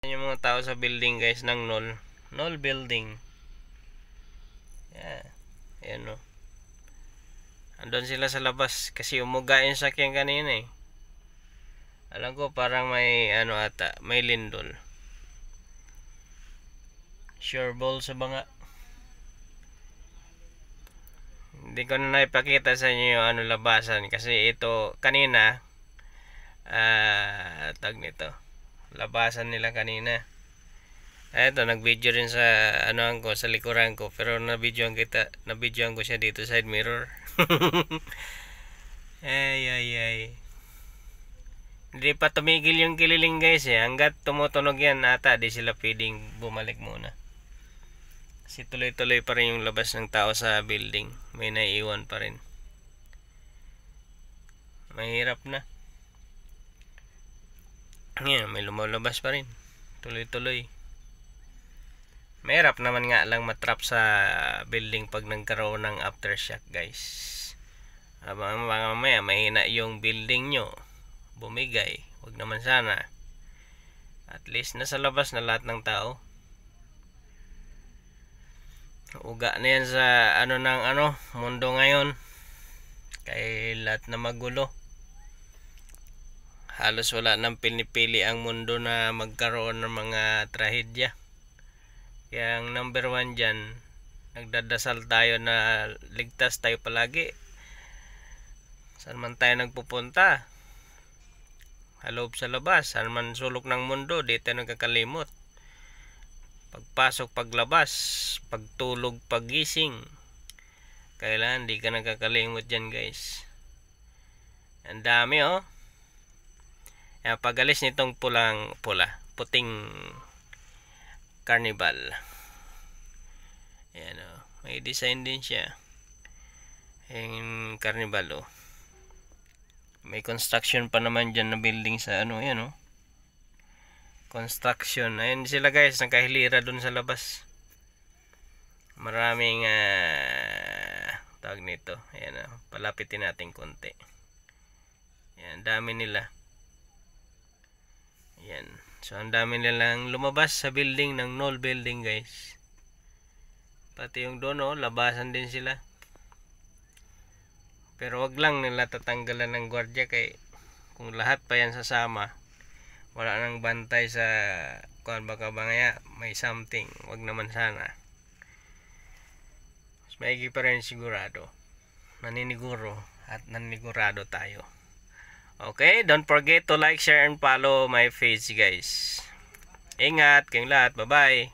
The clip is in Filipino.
Yung mga tao sa building guys ng Knoll building. Yeah. Ayan o. Andun sila sa labas kasi umuga yung sakyan kanina eh. Alam ko parang may ano ata, may lindol. Sure ball sa banga. Hindi ko na naipakita sa inyo yung ano labasan kasi ito kanina tag nito. Labasan nila kanina. Eto, nag-video rin sa ano ko sa likuran ko pero na-videoan ko siya dito side mirror. ay. Hindi pa tumigil yung kililing guys eh. Hanggat tumutunog yan ata di sila pwedeng bumalik muna. Kasi tuloy-tuloy pa rin yung labas ng tao sa building. May naiiwan pa rin. Mahirap na. Ngayon, may lumalabas pa rin. Tuloy-tuloy. Mahirap naman nga lang matrap sa building pag nagkaroon ng aftershock guys. Mamaya mahina yung building nyo. Bumigay. Huwag naman sana. At least nasa labas na lahat ng tao. Uga na yan sa mundo ngayon. Kaya lahat na magulo. Halos wala nang pinipili ang mundo na magkaroon ng mga trahedya. Kaya ang number 1 dyan, nagdadasal tayo na ligtas tayo palagi. Saan man tayo nagpupunta, haloob sa labas, saan man sulok ng mundo, di tayo nagkakalimot. Pagpasok, paglabas, pagtulog, paggising, kailangan di ka nagkakalimot dyan guys. Ang dami oh. Pagalis nitong puting carnival. Ayan o. May design din siya. Yung carnival o. May construction pa naman dyan na building sa yan o. Construction. Ayan sila guys. Nakahilira dun sa labas. Maraming tawag nito. Ayan o. Palapitin natin konti. Ayan. Dami nila. Ayan. So, ang dami nilang lumabas sa building ng Knoll building guys. Pati yung doon labasan din sila. Pero wag lang nila tatanggalan ng gwardiya kay kung lahat pa yan sasama, wala nang bantay sa baka bangaya may something. Wag naman sana. Mas maigi pa rin sigurado. Naniniguro at naninigurado tayo. Okay, don't forget to like, share, and follow my page guys. Ingat kayong lahat. Bye-bye.